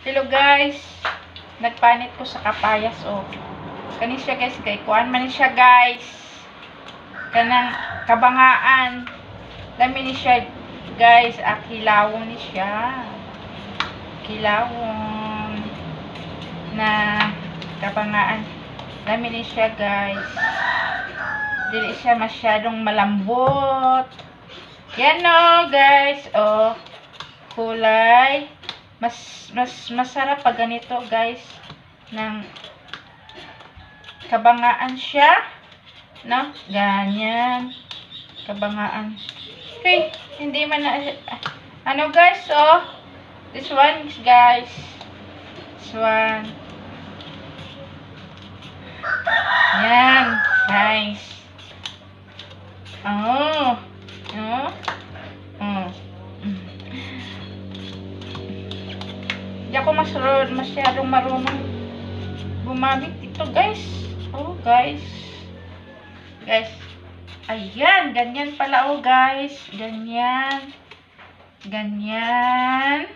Hello guys. Nagpanit ko sa kapayas oh. Kani siya guys, kay kuan man siya guys. Kanang kabangaan. Lami ni siya guys, kilawon ni siya. Kilawon na kabangaan. Lami ni siya guys. Dili siya masyadong malambot. Yan oh guys, oh. Kulay mas masarap pag ganito guys, ng kabangaan siya, no? Ganyan kabangaan. Okay, hindi man na ano guys, oh, this one guys, this one, yan guys, oh, hindi ako masyadong marunong gumamit ito guys. Oh guys. Guys. Ayan. Ganyan pala oh guys. Ganyan. Ganyan.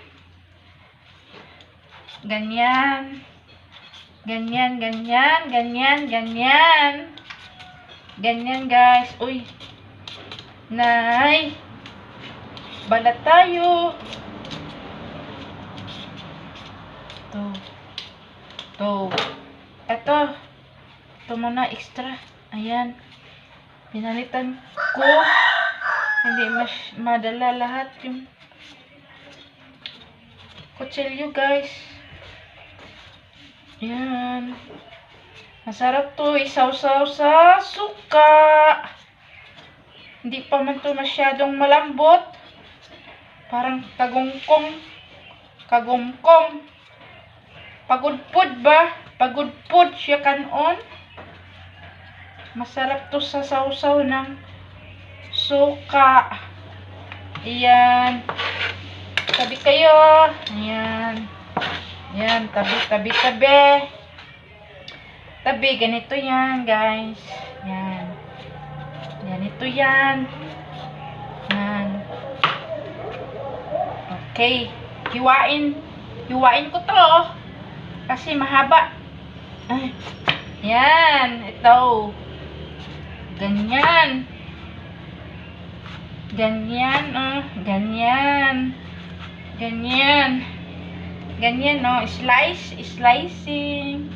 Ganyan. Ganyan. Ganyan. Ganyan. Ganyan. Ganyan guys. Uy. Nay. Balat tayo. Ito muna extra. Ayan. Pinalitan ko. Hindi madala lahat yung kutsilyo guys. Ayan. Masarap to. Isaw-saw sa suka. Hindi pa man to masyadong malambot. Parang kagumkom. Pagudpod ba? Pagudpod siya kanon. Masarap to sa sausaw ng suka. Ayan. Tabi kayo. Ayan. Ayan. Tabi. Tabi. Ganito yan guys. Ayan. Ganito yan. Ayan. Okay. Hiwain ko to. Kasi mahaba. Ay. Yan. Ito. Ganyan. Ganyan. Ganyan. Ganyan. Ganyan, no. Slicing.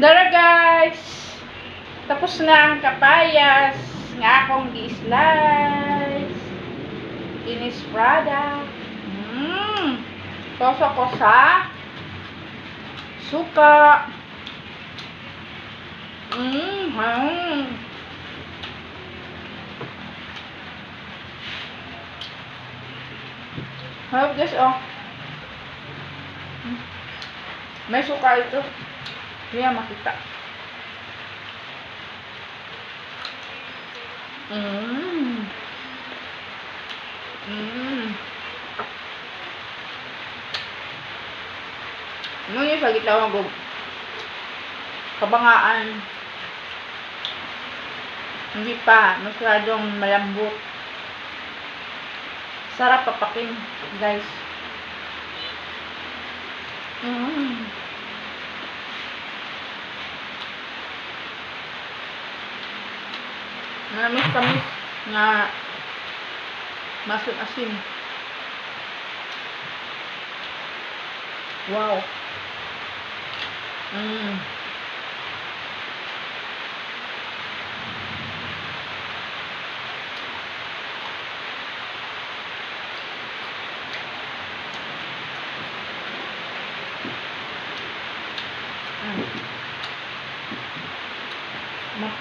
Dara guys. Tapos na ang kapayas nga akong gi-slice. Finished product. Toso ko sa suka. Harap guys, oh. May suka ito. Hindi makita. Ano yung sa gitawang ko? Kabangaan. Hindi pa masyadong malambot. Sarap papakin, guys. Tamis na masun asin. Wow.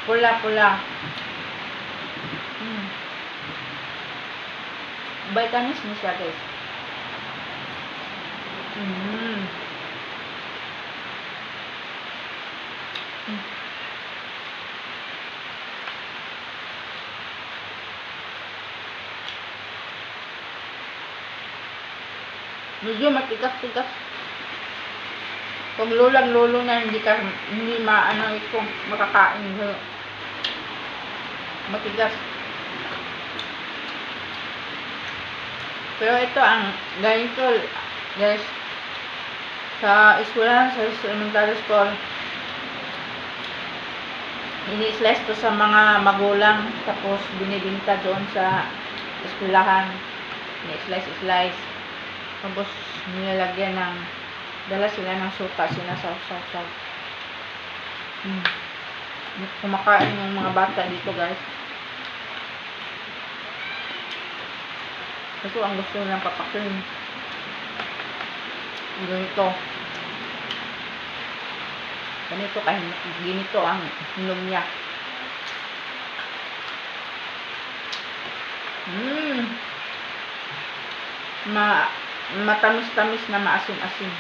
Pula-pula. Vitamins mo siya guys. Medyo matigas-tigas. Kung lulang-lulo na hindi maano ito makakain. Matigas. Pero ito ang ganito, guys, sa eskwelahan, sa elementary school, ini-slice to sa mga magulang, tapos binibinta doon sa eskwelahan. Ini-slice, tapos nilalagyan ng, dala sila ng suka, sinasaw-saw. Kumakain yung mga bata dito, guys. Ito ang gusto nilang papakin. Ganito. Ganito ang hinog niya. Matamis-tamis na maasim-asim.